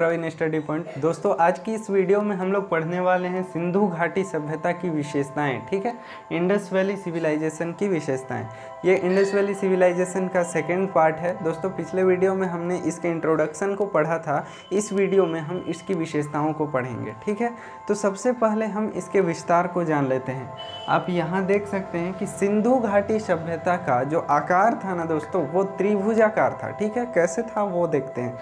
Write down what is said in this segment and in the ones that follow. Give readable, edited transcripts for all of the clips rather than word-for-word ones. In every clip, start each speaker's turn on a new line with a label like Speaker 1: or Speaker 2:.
Speaker 1: Praveen study point. दोस्तों आज की इस वीडियो में हम लोग पढ़ने वाले हैं सिंधु घाटी सभ्यता की विशेषताएं। ठीक है, इंडस वैली सिविलाइजेशन की विशेषताएं। ये इंडस वैली सिविलाइजेशन का सेकंड पार्ट है। दोस्तों पिछले वीडियो में हमने इसके इंट्रोडक्शन को पढ़ा था, इस वीडियो में हम इसकी विशेषताओं को पढ़ेंगे। ठीक है, तो सबसे पहले हम इसके विस्तार को जान लेते हैं। आप यहाँ देख सकते हैं कि सिंधु घाटी सभ्यता का जो आकार था ना दोस्तों, वो त्रिभुजाकार था। ठीक है, कैसे था वो देखते हैं।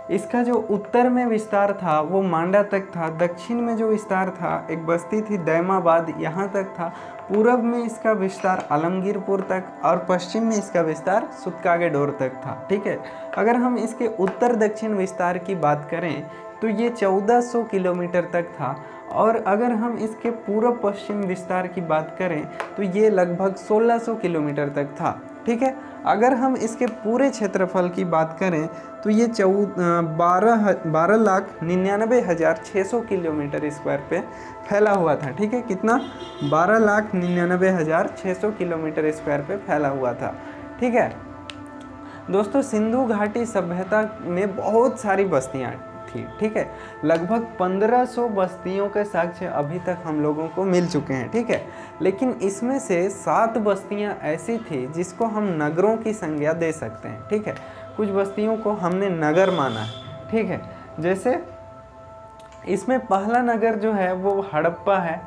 Speaker 1: इसका जो उत्तर में विस्तार था वो मांडा तक था, दक्षिण में जो विस्तार था एक बस्ती थी दैमाबाद, यहाँ तक था। पूरब में इसका विस्तार आलमगीरपुर तक और पश्चिम में इसका विस्तार सुतकागे डोर तक था। ठीक है, अगर हम इसके उत्तर दक्षिण विस्तार की बात करें तो ये 1400 किलोमीटर तक था, और अगर हम इसके पूर्व पश्चिम विस्तार की बात करें तो ये लगभग 1600 किलोमीटर तक था। ठीक है, अगर हम इसके पूरे क्षेत्रफल की बात करें तो ये 12,99,600 किलोमीटर स्क्वायर पे फैला हुआ था। ठीक है, कितना? 12,99,600 किलोमीटर स्क्वायर पे फैला हुआ था। ठीक है दोस्तों, सिंधु घाटी सभ्यता में बहुत सारी बस्तियाँ थी। ठीक है, लगभग 1500 बस्तियों के साक्ष्य अभी तक हम लोगों को मिल चुके हैं। ठीक है, लेकिन इसमें से 7 बस्तियां ऐसी थी जिसको हम नगरों की संज्ञा दे सकते हैं। ठीक है, कुछ बस्तियों को हमने नगर माना है। ठीक है, जैसे इसमें पहला नगर जो है वो हड़प्पा है।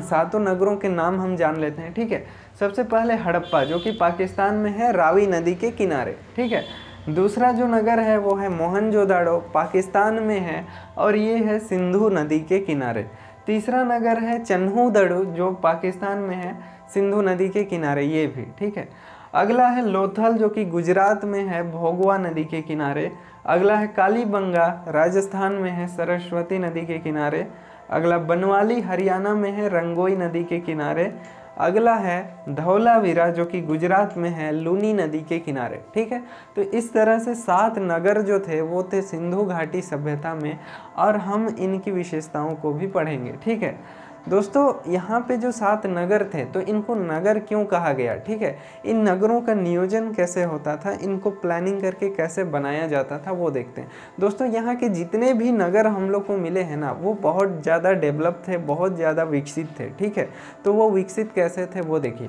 Speaker 1: 7 नगरों के नाम हम जान लेते हैं। ठीक है, सबसे पहले हड़प्पा जो कि पाकिस्तान में है, रावी नदी के किनारे। ठीक है, दूसरा जो नगर है वो है मोहनजोदाड़ो, पाकिस्तान में है और ये है सिंधु नदी के किनारे। तीसरा नगर है चन्हूदड़ो जो पाकिस्तान में है, सिंधु नदी के किनारे ये भी। ठीक है, अगला है लोथल जो कि गुजरात में है, भोगवा नदी के किनारे। अगला है कालीबंगा, राजस्थान में है, सरस्वती नदी के किनारे। अगला बनवाली, हरियाणा में है, रंगोई नदी के किनारे। अगला है धौलावीरा जो कि गुजरात में है, लूनी नदी के किनारे। ठीक है, तो इस तरह से 7 नगर जो थे वो थे सिंधु घाटी सभ्यता में, और हम इनकी विशेषताओं को भी पढ़ेंगे। ठीक है दोस्तों, यहाँ पे जो 7 नगर थे तो इनको नगर क्यों कहा गया? ठीक है, इन नगरों का नियोजन कैसे होता था, इनको प्लानिंग करके कैसे बनाया जाता था वो देखते हैं। दोस्तों यहाँ के जितने भी नगर हम लोग को मिले हैं ना, वो बहुत ज़्यादा डेवलप थे, बहुत ज़्यादा विकसित थे। ठीक है, तो वो विकसित कैसे थे वो देखिए।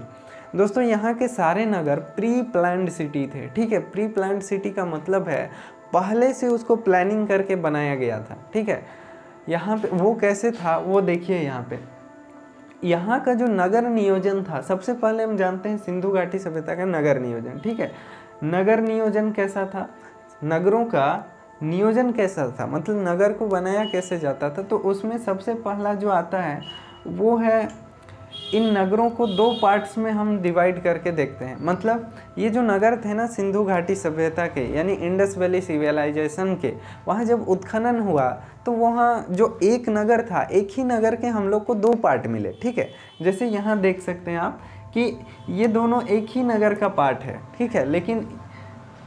Speaker 1: दोस्तों यहाँ के सारे नगर प्री प्लान्ड सिटी थे। ठीक है, प्री प्लान्ड सिटी का मतलब है पहले से उसको प्लानिंग करके बनाया गया था। ठीक है, यहाँ पे वो कैसे था वो देखिए। यहाँ का जो नगर नियोजन था, सबसे पहले हम जानते हैं सिंधु घाटी सभ्यता का नगर नियोजन। ठीक है, नगर नियोजन कैसा था, नगरों का नियोजन कैसा था, मतलब नगर को बनाया कैसे जाता था, तो उसमें सबसे पहला जो आता है वो है, इन नगरों को 2 पार्ट्स में हम डिवाइड करके देखते हैं। मतलब ये जो नगर थे ना सिंधु घाटी सभ्यता के, यानी इंडस वैली सिविलाइजेशन के, वहाँ जब उत्खनन हुआ तो वहाँ जो एक नगर था, एक ही नगर के हम लोग को 2 पार्ट मिले। ठीक है, जैसे यहाँ देख सकते हैं आप कि ये दोनों एक ही नगर का पार्ट है। ठीक है, लेकिन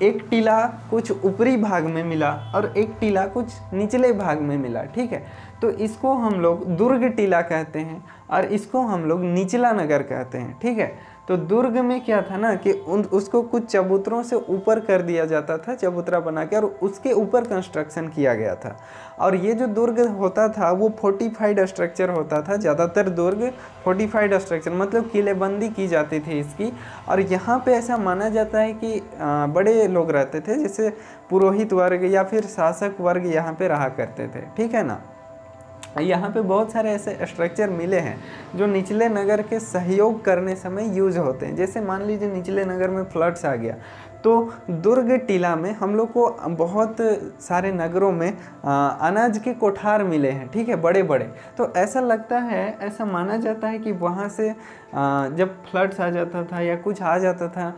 Speaker 1: एक टीला कुछ ऊपरी भाग में मिला और एक टीला कुछ निचले भाग में मिला। ठीक है, तो इसको हम लोग दुर्ग टीला कहते हैं और इसको हम लोग निचला नगर कहते हैं। ठीक है, तो दुर्ग में क्या था ना कि उसको कुछ चबूतरों से ऊपर कर दिया जाता था, चबूतरा बना के, और उसके ऊपर कंस्ट्रक्शन किया गया था। और ये जो दुर्ग होता था वो फोर्टिफाइड स्ट्रक्चर होता था। ज़्यादातर दुर्ग फोर्टिफाइड स्ट्रक्चर मतलब किलेबंदी की जाती थी इसकी। और यहाँ पे ऐसा माना जाता है कि बड़े लोग रहते थे, जैसे पुरोहित वर्ग या फिर शासक वर्ग यहाँ पे रहा करते थे। ठीक है ना, यहाँ पे बहुत सारे ऐसे स्ट्रक्चर मिले हैं जो निचले नगर के सहयोग करने समय यूज होते हैं। जैसे मान लीजिए निचले नगर में फ्लड्स आ गया तो दुर्ग टीला में हम लोग को बहुत सारे नगरों में अनाज के कोठार मिले हैं। ठीक है, बड़े बड़े। तो ऐसा लगता है, ऐसा माना जाता है कि वहाँ से जब फ्लड्स आ जाता था या कुछ आ जाता था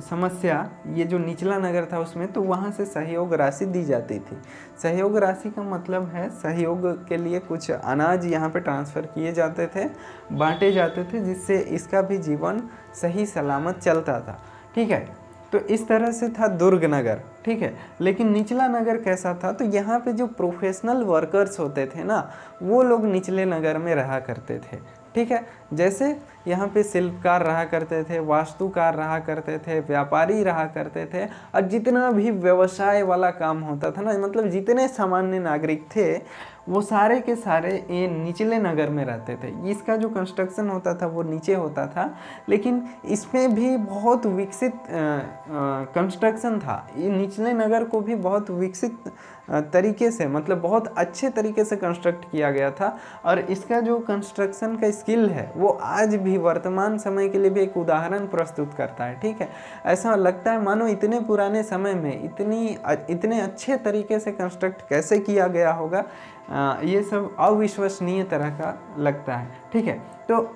Speaker 1: समस्या, ये जो निचला नगर था उसमें, तो वहाँ से सहयोग राशि दी जाती थी। सहयोग राशि का मतलब है सहयोग के लिए कुछ अनाज यहाँ पे ट्रांसफ़र किए जाते थे, बांटे जाते थे, जिससे इसका भी जीवन सही सलामत चलता था। ठीक है, तो इस तरह से था दुर्ग नगर। ठीक है, लेकिन निचला नगर कैसा था, तो यहाँ पे जो प्रोफेशनल वर्कर्स होते थे ना, वो लोग निचले नगर में रहा करते थे। ठीक है। जैसे यहाँ पे शिल्पकार रहा करते थे, वास्तुकार रहा करते थे, व्यापारी रहा करते थे, और जितना भी व्यवसाय वाला काम होता था ना, मतलब जितने सामान्य नागरिक थे वो सारे के सारे ये निचले नगर में रहते थे। इसका जो कंस्ट्रक्शन होता था वो नीचे होता था, लेकिन इसमें भी बहुत विकसित कंस्ट्रक्शन था। ये निचले नगर को भी बहुत विकसित तरीके से, मतलब बहुत अच्छे तरीके से कंस्ट्रक्ट किया गया था, और इसका जो कंस्ट्रक्शन का स्किल है वो आज भी वर्तमान समय के लिए भी एक उदाहरण प्रस्तुत करता है। ठीक है, ऐसा लगता है मानो इतने पुराने समय में इतने अच्छे तरीके से कंस्ट्रक्ट कैसे किया गया होगा, ये सब अविश्वसनीय तरह का लगता है। ठीक है, तो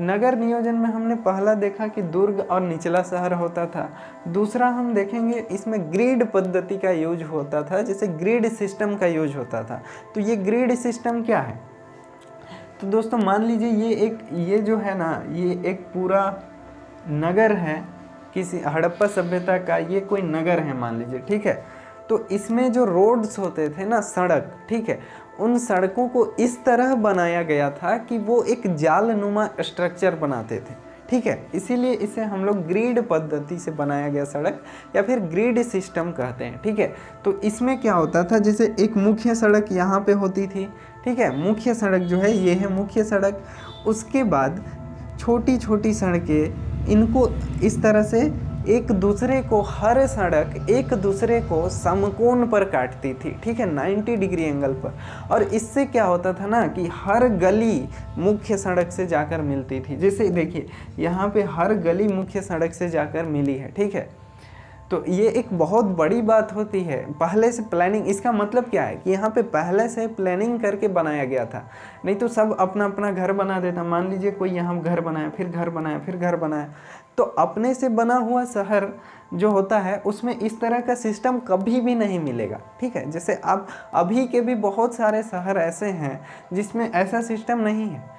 Speaker 1: नगर नियोजन में हमने पहला देखा कि दुर्ग और निचला शहर होता था। दूसरा हम देखेंगे इसमें ग्रिड पद्धति का यूज होता था, जैसे ग्रिड सिस्टम का यूज होता था। तो ये ग्रिड सिस्टम क्या है? तो दोस्तों मान लीजिए ये जो है ना, ये एक पूरा नगर है किसी हड़प्पा सभ्यता का, ये कोई नगर है मान लीजिए। ठीक है, तो इसमें जो रोड्स होते थे ना, सड़क, ठीक है, उन सड़कों को इस तरह बनाया गया था कि वो एक जालनुमा स्ट्रक्चर बनाते थे। ठीक है, इसीलिए इसे हम लोग ग्रिड पद्धति से बनाया गया सड़क या फिर ग्रिड सिस्टम कहते हैं। ठीक है, तो इसमें क्या होता था, जैसे एक मुख्य सड़क यहाँ पे होती थी। ठीक है, मुख्य सड़क जो है ये है मुख्य सड़क। उसके बाद छोटी छोटी सड़कें, इनको इस तरह से एक दूसरे को, हर सड़क एक दूसरे को समकोण पर काटती थी। ठीक है, 90 डिग्री एंगल पर। और इससे क्या होता था ना कि हर गली मुख्य सड़क से जाकर मिलती थी। जैसे देखिए यहाँ पे हर गली मुख्य सड़क से जाकर मिली है। ठीक है, तो ये एक बहुत बड़ी बात होती है। पहले से प्लानिंग, इसका मतलब क्या है कि यहाँ पे पहले से प्लानिंग करके बनाया गया था, नहीं तो सब अपना अपना घर बना देता। मान लीजिए कोई यहाँ घर बनाया, फिर घर बनाया, फिर घर बनाया, तो अपने से बना हुआ शहर जो होता है उसमें इस तरह का सिस्टम कभी भी नहीं मिलेगा। ठीक है, जैसे अब अभी के भी बहुत सारे शहर ऐसे हैं जिसमें ऐसा सिस्टम नहीं है।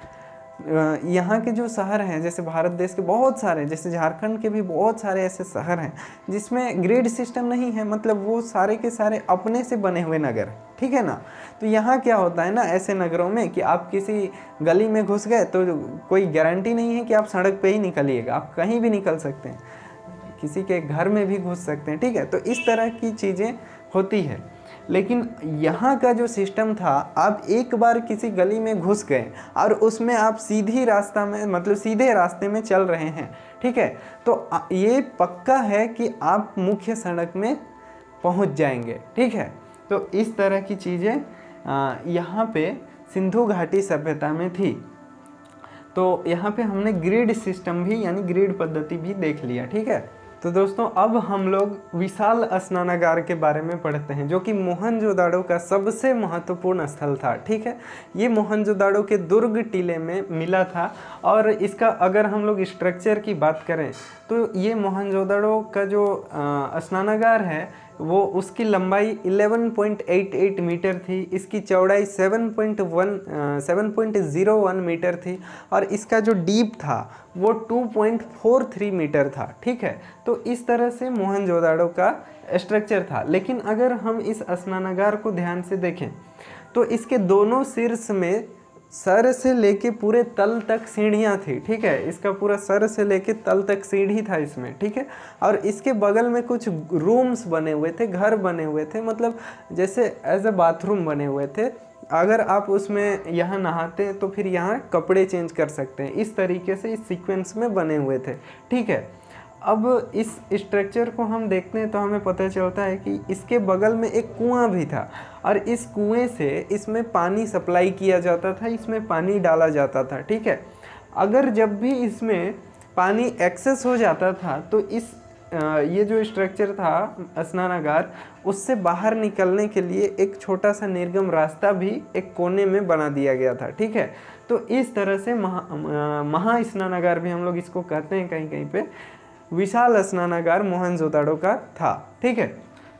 Speaker 1: यहाँ के जो शहर हैं, जैसे भारत देश के बहुत सारे, जैसे झारखंड के भी बहुत सारे ऐसे शहर हैं जिसमें ग्रिड सिस्टम नहीं है, मतलब वो सारे के सारे अपने से बने हुए नगर। ठीक है ना, तो यहाँ क्या होता है ना ऐसे नगरों में कि आप किसी गली में घुस गए तो कोई गारंटी नहीं है कि आप सड़क पे ही निकलिएगा, आप कहीं भी निकल सकते हैं, किसी के घर में भी घुस सकते हैं। ठीक है, तो इस तरह की चीज़ें होती है। लेकिन यहाँ का जो सिस्टम था, आप एक बार किसी गली में घुस गए और उसमें आप सीधी रास्ता में, मतलब सीधे रास्ते में चल रहे हैं। ठीक है, तो ये पक्का है कि आप मुख्य सड़क में पहुँच जाएंगे। ठीक है, तो इस तरह की चीज़ें यहाँ पे सिंधु घाटी सभ्यता में थी। तो यहाँ पे हमने ग्रिड सिस्टम भी, यानी ग्रिड पद्धति भी देख लिया। ठीक है, तो दोस्तों अब हम लोग विशाल स्नानागार के बारे में पढ़ते हैं, जो कि मोहनजोदाड़ो का सबसे महत्वपूर्ण स्थल था। ठीक है, ये मोहनजोदाड़ो के दुर्ग टीले में मिला था। और इसका अगर हम लोग स्ट्रक्चर की बात करें तो ये मोहनजोदाड़ो का जो स्नानागार है वो, उसकी लंबाई 11.88 मीटर थी, इसकी चौड़ाई 7.01 मीटर थी, और इसका जो डीप था वो 2.43 मीटर था। ठीक है, तो इस तरह से मोहनजोदाड़ो का स्ट्रक्चर था। लेकिन अगर हम इस स्नानागार को ध्यान से देखें तो इसके दोनों शीर्ष में सर से लेके पूरे तल तक सीढ़ियाँ थी। ठीक है, इसका पूरा सर से लेके तल तक सीढ़ी था इसमें। ठीक है, और इसके बगल में कुछ रूम्स बने हुए थे, घर बने हुए थे, मतलब जैसे एज अ बाथरूम बने हुए थे। अगर आप उसमें यहाँ नहाते हैं तो फिर यहाँ कपड़े चेंज कर सकते हैं। इस तरीके से इस सीक्वेंस में बने हुए थे। ठीक है, अब इस स्ट्रक्चर को हम देखते हैं तो हमें पता चलता है कि इसके बगल में एक कुआं भी था, और इस कुएं से इसमें पानी सप्लाई किया जाता था, इसमें पानी डाला जाता था। ठीक है, अगर जब भी इसमें पानी एक्सेस हो जाता था तो ये जो स्ट्रक्चर था स्नानागार, उससे बाहर निकलने के लिए एक छोटा सा निर्गम रास्ता भी एक कोने में बना दिया गया था। ठीक है, तो इस तरह से महा स्नानागार भी हम लोग इसको कहते हैं कहीं कहीं पे, विशाल स्नानागार मोहनजोदाड़ो का था। ठीक है,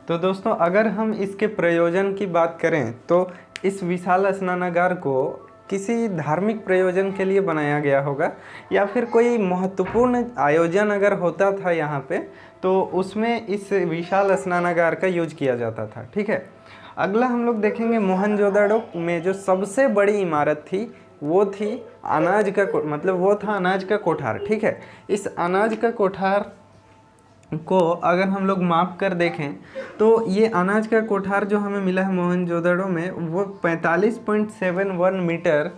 Speaker 1: तो दोस्तों अगर हम इसके प्रयोजन की बात करें तो इस विशाल स्नानागार को किसी धार्मिक प्रयोजन के लिए बनाया गया होगा, या फिर कोई महत्वपूर्ण आयोजन अगर होता था यहाँ पे तो उसमें इस विशाल स्नानागार का यूज किया जाता था। ठीक है, अगला हम लोग देखेंगे मोहनजोदाड़ो में जो सबसे बड़ी इमारत थी वो थी अनाज का मतलब वो था अनाज का कोठार। ठीक है, इस अनाज का कोठार को अगर हम लोग माप कर देखें तो ये अनाज का कोठार जो हमें मिला है मोहनजोदड़ो में वो 45.71 मीटर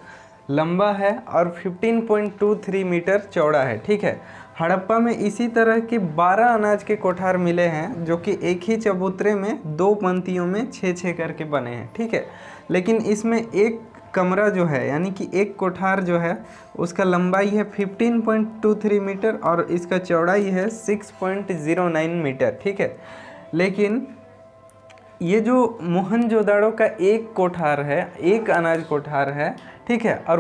Speaker 1: लंबा है और 15.23 मीटर चौड़ा है। ठीक है, हड़प्पा में इसी तरह के 12 अनाज के कोठार मिले हैं जो कि एक ही चबूतरे में 2 पंक्तियों में 6-6 करके बने हैं। ठीक है, लेकिन इसमें एक कमरा जो है यानी कि एक कोठार जो है उसका लंबाई है 15.23 मीटर और इसका चौड़ाई है 6.09 मीटर। ठीक है, लेकिन ये जो मोहनजोदड़ो का एक कोठार है, एक अनाज कोठार है, ठीक है, और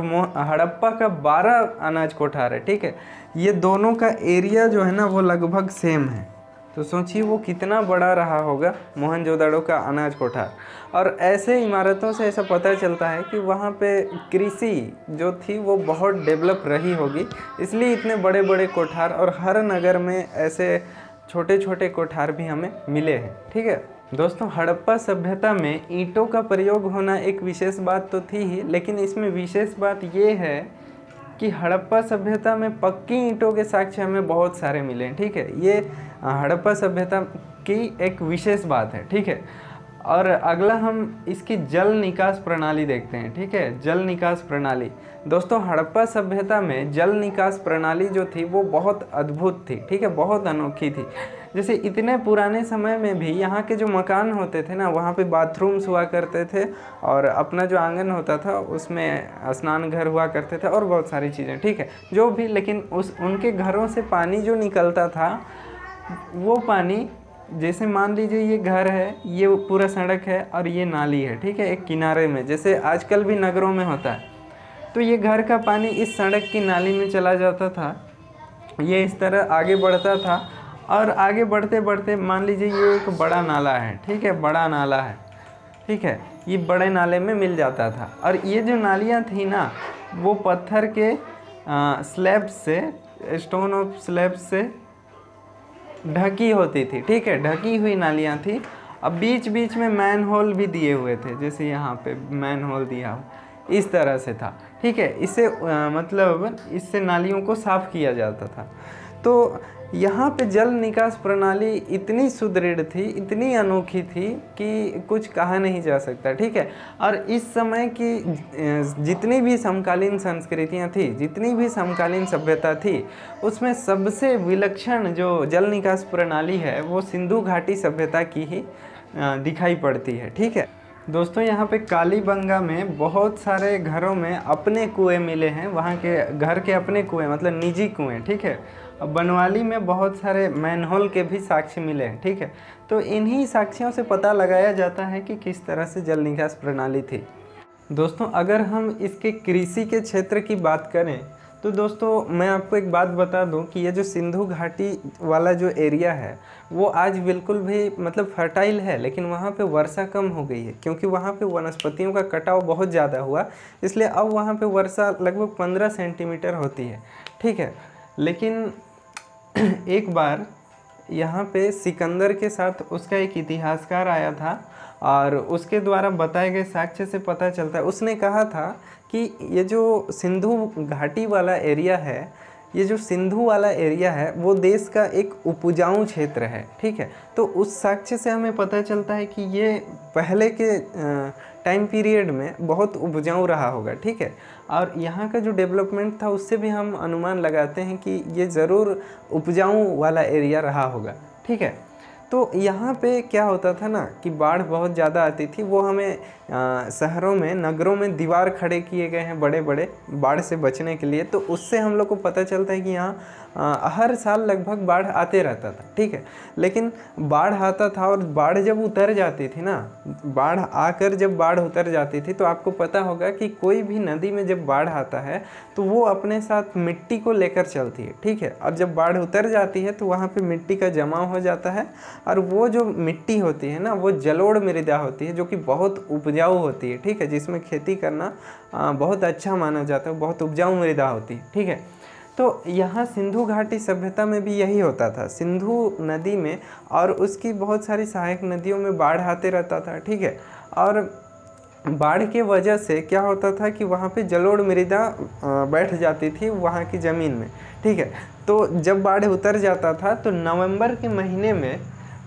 Speaker 1: हड़प्पा का 12 अनाज कोठार है। ठीक है, ये दोनों का एरिया जो है ना वो लगभग सेम है। तो सोचिए वो कितना बड़ा रहा होगा मोहनजोदड़ो का अनाज कोठार। और ऐसे इमारतों से ऐसा पता चलता है कि वहाँ पे कृषि जो थी वो बहुत डेवलप रही होगी, इसलिए इतने बड़े बड़े कोठार और हर नगर में ऐसे छोटे छोटे कोठार भी हमें मिले हैं। ठीक है दोस्तों, हड़प्पा सभ्यता में ईंटों का प्रयोग होना एक विशेष बात तो थी ही, लेकिन इसमें विशेष बात ये है कि हड़प्पा सभ्यता में पक्की ईंटों के साक्ष्य हमें बहुत सारे मिले हैं। ठीक है, ये हड़प्पा सभ्यता की एक विशेष बात है। ठीक है, और अगला हम इसकी जल निकास प्रणाली देखते हैं। ठीक है, जल निकास प्रणाली। दोस्तों, हड़प्पा सभ्यता में जल निकास प्रणाली जो थी वो बहुत अद्भुत थी। ठीक है, बहुत अनोखी थी। जैसे इतने पुराने समय में भी यहाँ के जो मकान होते थे ना, वहाँ पे बाथरूम्स हुआ करते थे और अपना जो आंगन होता था उसमें स्नान घर हुआ करते थे और बहुत सारी चीज़ें। ठीक है, जो भी, लेकिन उनके घरों से पानी जो निकलता था वो पानी, जैसे मान लीजिए ये घर है, ये पूरा सड़क है और ये नाली है। ठीक है, एक किनारे में, जैसे आजकल भी नगरों में होता है, तो ये घर का पानी इस सड़क की नाली में चला जाता था। ये इस तरह आगे बढ़ता था और आगे बढ़ते बढ़ते मान लीजिए ये एक बड़ा नाला है। ठीक है, बड़ा नाला है। ठीक है, ये बड़े नाले में मिल जाता था और ये जो नालियाँ थी ना वो पत्थर के स्लैब से, स्टोन ऑफ स्लैब से ढकी होती थी। ठीक है, ढकी हुई नालियाँ थी। अब बीच बीच में मैन होल भी दिए हुए थे, जैसे यहाँ पे मैन होल दिया हो, इस तरह से था। ठीक है, इससे मतलब इससे नालियों को साफ़ किया जाता था। तो यहाँ पे जल निकास प्रणाली इतनी सुदृढ़ थी, इतनी अनोखी थी कि कुछ कहा नहीं जा सकता। ठीक है, और इस समय की जितनी भी समकालीन संस्कृतियाँ थी, जितनी भी समकालीन सभ्यता थी, उसमें सबसे विलक्षण जो जल निकास प्रणाली है वो सिंधु घाटी सभ्यता की ही दिखाई पड़ती है। ठीक है दोस्तों, यहाँ पे कालीबंगा में बहुत सारे घरों में अपने कुएं मिले हैं, वहाँ के घर के अपने कुएं मतलब निजी कुएं। ठीक है, अब बनवाली में बहुत सारे मैनहोल के भी साक्ष्य मिले हैं। ठीक है, तो इन्हीं साक्ष्यों से पता लगाया जाता है कि किस तरह से जल निकास प्रणाली थी। दोस्तों, अगर हम इसके कृषि के क्षेत्र की बात करें तो दोस्तों मैं आपको एक बात बता दूं कि ये जो सिंधु घाटी वाला जो एरिया है वो आज बिल्कुल भी मतलब फर्टाइल है, लेकिन वहाँ पे वर्षा कम हो गई है क्योंकि वहाँ पे वनस्पतियों का कटाव बहुत ज़्यादा हुआ, इसलिए अब वहाँ पे वर्षा लगभग 15 सेंटीमीटर होती है। ठीक है, लेकिन एक बार यहाँ पे सिकंदर के साथ उसका एक इतिहासकार आया था और उसके द्वारा बताए गए साक्ष्य से पता चलता है, उसने कहा था कि ये जो सिंधु घाटी वाला एरिया है, ये जो सिंधु वाला एरिया है वो देश का एक उपजाऊ क्षेत्र है। ठीक है, तो उस साक्ष्य से हमें पता चलता है कि ये पहले के टाइम पीरियड में बहुत उपजाऊ रहा होगा। ठीक है, और यहाँ का जो डेवलपमेंट था उससे भी हम अनुमान लगाते हैं कि ये ज़रूर उपजाऊ वाला एरिया रहा होगा। ठीक है, तो यहाँ पे क्या होता था ना कि बाढ़ बहुत ज़्यादा आती थी, वो हमें शहरों में, नगरों में दीवार खड़े किए गए हैं बड़े बड़े बाढ़ से बचने के लिए, तो उससे हम लोग को पता चलता है कि यहाँ हर साल लगभग बाढ़ आते रहता था। ठीक है, लेकिन बाढ़ आता था और बाढ़ जब उतर जाती थी ना, बाढ़ आकर जब बाढ़ उतर जाती थी तो आपको पता होगा कि कोई भी नदी में जब बाढ़ आता है तो वो अपने साथ मिट्टी को लेकर चलती है। ठीक है, और जब बाढ़ उतर जाती है तो वहाँ पे मिट्टी का जमाव हो जाता है और वो जो मिट्टी होती है ना वो जलोढ़ मृदा होती है जो कि बहुत उपजाऊ होती है। ठीक है, जिसमें खेती करना बहुत अच्छा माना जाता है, बहुत उपजाऊ मृदा होती है। ठीक है, तो यहाँ सिंधु घाटी सभ्यता में भी यही होता था। सिंधु नदी में और उसकी बहुत सारी सहायक नदियों में बाढ़ आते रहता था। ठीक है, और बाढ़ के वजह से क्या होता था कि वहाँ पे जलोढ़ मृदा बैठ जाती थी वहाँ की ज़मीन में, ठीक है। तो जब बाढ़ उतर जाता था तो नवंबर के महीने में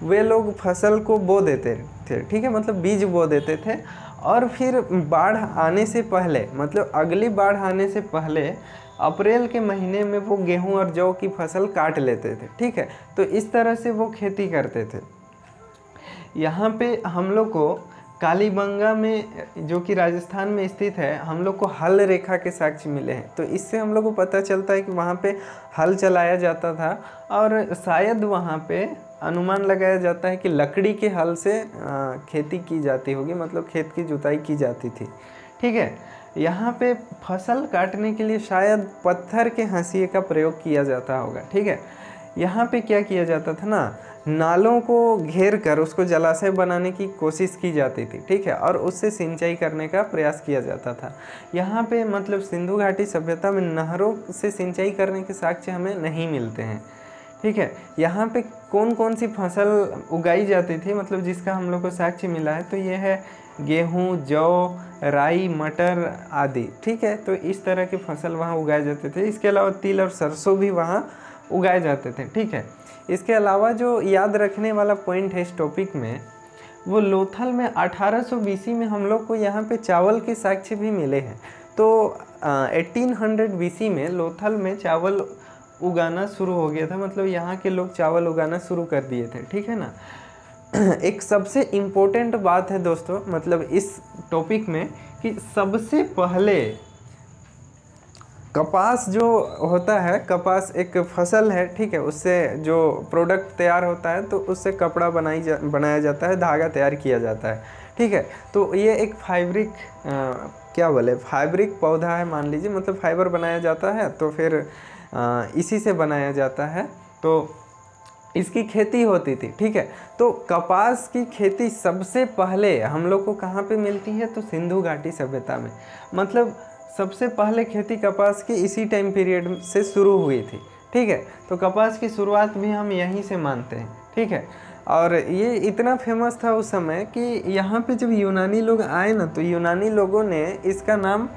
Speaker 1: वे लोग फसल को बो देते थे, ठीक है, मतलब बीज बो देते थे, और फिर बाढ़ आने से पहले, मतलब अगली बाढ़ आने से पहले अप्रैल के महीने में वो गेहूं और जौ की फसल काट लेते थे, ठीक है। तो इस तरह से वो खेती करते थे। यहाँ पे हम लोग को कालीबंगा में, जो कि राजस्थान में स्थित है, हम लोग को हल रेखा के साक्ष्य मिले हैं। तो इससे हम लोग को पता चलता है कि वहाँ पे हल चलाया जाता था, और शायद वहाँ पे अनुमान लगाया जाता है कि लकड़ी के हल से खेती की जाती होगी, मतलब खेत की जुताई की जाती थी, ठीक है। यहाँ पे फसल काटने के लिए शायद पत्थर के हंसिए का प्रयोग किया जाता होगा, ठीक है। यहाँ पे क्या किया जाता था ना, नालों को घेर कर उसको जलाशय बनाने की कोशिश की जाती थी, ठीक है, और उससे सिंचाई करने का प्रयास किया जाता था। यहाँ पे मतलब सिंधु घाटी सभ्यता में नहरों से सिंचाई करने के साक्ष्य हमें नहीं मिलते हैं, ठीक है। यहाँ पे कौन कौन सी फसल उगाई जाती थी, मतलब जिसका हम लोग को साक्ष्य मिला है, तो ये है गेहूँ, जौ, राई, मटर आदि, ठीक है। तो इस तरह के फसल वहाँ उगाए जाते थे। इसके अलावा तिल और सरसों भी वहाँ उगाए जाते थे, ठीक है। इसके अलावा जो याद रखने वाला पॉइंट है इस टॉपिक में, वो लोथल में 1800 BC में हम लोग को यहाँ पे चावल के साक्ष्य भी मिले हैं। तो 1800 BC में लोथल में चावल उगाना शुरू हो गया था, मतलब यहाँ के लोग चावल उगाना शुरू कर दिए थे, ठीक है ना। एक सबसे इम्पोर्टेंट बात है दोस्तों, मतलब इस टॉपिक में, कि सबसे पहले कपास जो होता है, कपास एक फसल है, ठीक है, उससे जो प्रोडक्ट तैयार होता है तो उससे कपड़ा बनाया जाता है, धागा तैयार किया जाता है, ठीक है। तो ये एक फाइब्रिक पौधा है मान लीजिए, मतलब फाइबर बनाया जाता है, तो फिर इसी से बनाया जाता है, तो इसकी खेती होती थी, ठीक है। तो कपास की खेती सबसे पहले हम लोग को कहाँ पे मिलती है, तो सिंधु घाटी सभ्यता में, मतलब सबसे पहले खेती कपास की इसी टाइम पीरियड से शुरू हुई थी, ठीक है। तो कपास की शुरुआत भी हम यहीं से मानते हैं, ठीक है। और ये इतना फेमस था उस समय कि यहाँ पे जब यूनानी लोग आए ना, तो यूनानी लोगों ने इसका नाम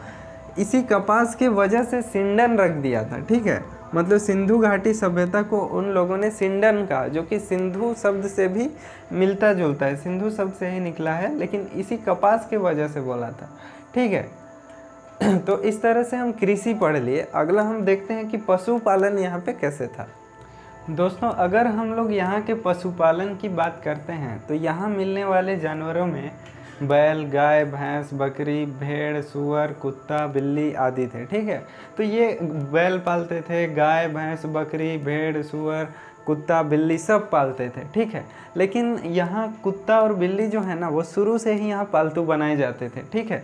Speaker 1: इसी कपास के वजह से सिंडन रख दिया था, ठीक है। मतलब सिंधु घाटी सभ्यता को उन लोगों ने सिंडन कहा, जो कि सिंधु शब्द से भी मिलता जुलता है, सिंधु शब्द से ही निकला है, लेकिन इसी कपास के वजह से बोला था, ठीक है। तो इस तरह से हम कृषि पढ़ लिए। अगला हम देखते हैं कि पशुपालन यहाँ पे कैसे था। दोस्तों, अगर हम लोग यहाँ के पशुपालन की बात करते हैं, तो यहाँ मिलने वाले जानवरों में बैल, गाय, भैंस, बकरी, भेड़, सूअर, कुत्ता, बिल्ली आदि थे, ठीक है। तो ये बैल पालते थे, गाय, भैंस, बकरी, भेड़, सूअर, कुत्ता, बिल्ली सब पालते थे, ठीक है। लेकिन यहाँ कुत्ता और बिल्ली जो है ना, वो शुरू से ही यहाँ पालतू बनाए जाते थे, ठीक है।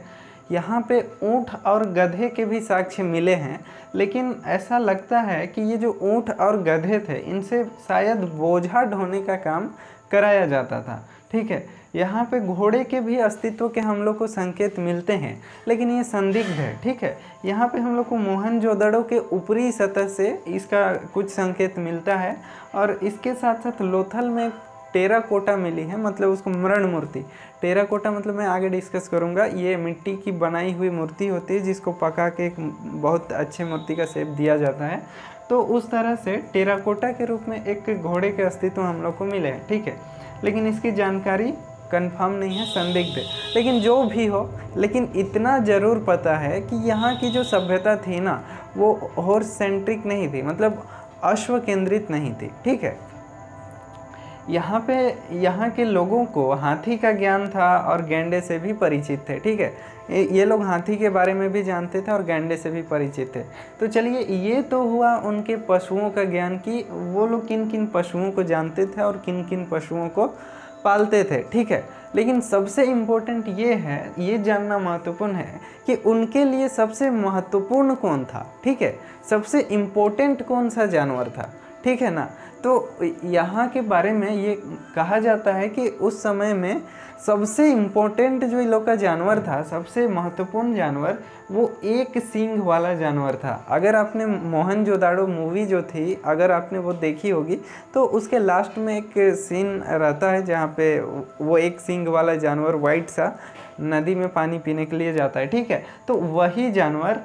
Speaker 1: यहाँ पे ऊँट और गधे के भी साक्ष्य मिले हैं, लेकिन ऐसा लगता है कि ये जो ऊँट और गधे थे, इनसे शायद बोझा ढोने का काम कराया जाता था, ठीक है। यहाँ पे घोड़े के भी अस्तित्व के हम लोग को संकेत मिलते हैं, लेकिन ये संदिग्ध है, ठीक है। यहाँ पे हम लोग को मोहनजोदड़ो के ऊपरी सतह से इसका कुछ संकेत मिलता है, और इसके साथ साथ लोथल में टेराकोटा मिली है, मतलब उसको मरण मूर्ति। टेराकोटा मतलब मैं आगे डिस्कस करूँगा। ये मिट्टी की बनाई हुई मूर्ति होती है, जिसको पका के एक बहुत अच्छे मूर्ति का शेप दिया जाता है। तो उस तरह से टेराकोटा के रूप में एक घोड़े के अस्तित्व हम लोग को मिले हैं, ठीक है। लेकिन इसकी जानकारी कंफर्म नहीं है, संदिग्ध है। लेकिन जो भी हो, लेकिन इतना ज़रूर पता है कि यहाँ की जो सभ्यता थी ना, वो हॉर्स सेंट्रिक नहीं थी, मतलब अश्व केंद्रित नहीं थी, ठीक है। यहाँ के लोगों को हाथी का ज्ञान था और गैंडे से भी परिचित थे, ठीक है। ये लोग हाथी के बारे में भी जानते थे और गैंडे से भी परिचित थे। तो चलिए, ये तो हुआ उनके पशुओं का ज्ञान कि वो लोग किन किन पशुओं को जानते थे और किन किन पशुओं को पालते थे, ठीक है। लेकिन सबसे इम्पोर्टेंट ये है, ये जानना महत्वपूर्ण है कि उनके लिए सबसे महत्वपूर्ण कौन था, ठीक है। सबसे इम्पोर्टेंट कौन सा जानवर था, ठीक है ना। तो यहाँ के बारे में ये कहा जाता है कि उस समय में सबसे इम्पोर्टेंट जो इन लोग का जानवर था, सबसे महत्वपूर्ण जानवर, वो एक सींग वाला जानवर था। अगर आपने मोहनजोदाड़ो मूवी जो थी, अगर आपने वो देखी होगी, तो उसके लास्ट में एक सीन रहता है जहाँ पे वो एक सींग वाला जानवर वाइट सा नदी में पानी पीने के लिए जाता है, ठीक है। तो वही जानवर,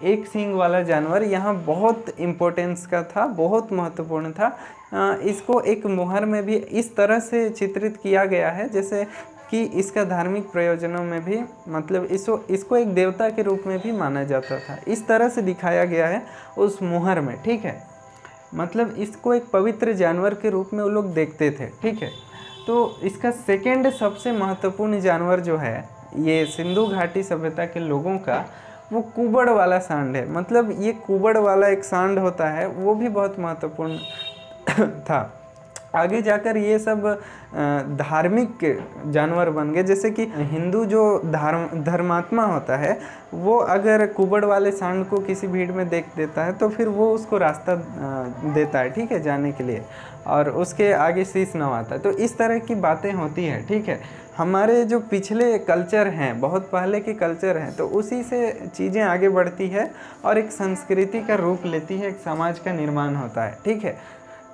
Speaker 1: एक सींग वाला जानवर यहाँ बहुत इम्पोर्टेंस का था, बहुत महत्वपूर्ण था। इसको एक मुहर में भी इस तरह से चित्रित किया गया है जैसे कि इसका धार्मिक प्रयोजनों में भी, मतलब इसको एक देवता के रूप में भी माना जाता था। इस तरह से दिखाया गया है उस मुहर में, ठीक है। मतलब इसको एक पवित्र जानवर के रूप में वो लोग देखते थे, ठीक है। तो इसका सेकेंड सबसे महत्वपूर्ण जानवर जो है ये सिंधु घाटी सभ्यता के लोगों का, वो कुबड़ वाला सांड है। मतलब ये कुबड़ वाला एक सांड होता है, वो भी बहुत महत्वपूर्ण था। आगे जाकर ये सब धार्मिक जानवर बन गए। जैसे कि हिंदू जो धर्मात्मा होता है, वो अगर कुबड़ वाले सांड को किसी भीड़ में देख देता है तो फिर वो उसको रास्ता देता है, ठीक है, जाने के लिए, और उसके आगे शीश नवाता है। तो इस तरह की बातें होती हैं, ठीक है। हमारे जो पिछले कल्चर हैं, बहुत पहले के कल्चर हैं, तो उसी से चीज़ें आगे बढ़ती है और एक संस्कृति का रूप लेती है, एक समाज का निर्माण होता है, ठीक है।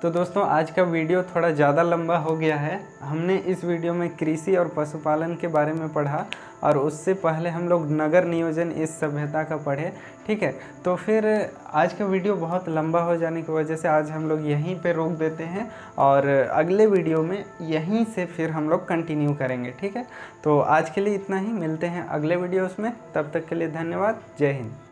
Speaker 1: तो दोस्तों आज का वीडियो थोड़ा ज़्यादा लंबा हो गया है। हमने इस वीडियो में कृषि और पशुपालन के बारे में पढ़ा, और उससे पहले हम लोग नगर नियोजन इस सभ्यता का पढ़े, ठीक है। तो फिर आज का वीडियो बहुत लंबा हो जाने की वजह से आज हम लोग यहीं पे रोक देते हैं, और अगले वीडियो में यहीं से फिर हम लोग कंटिन्यू करेंगे, ठीक है। तो आज के लिए इतना ही, मिलते हैं अगले वीडियोज़ में। तब तक के लिए धन्यवाद। जय हिंद।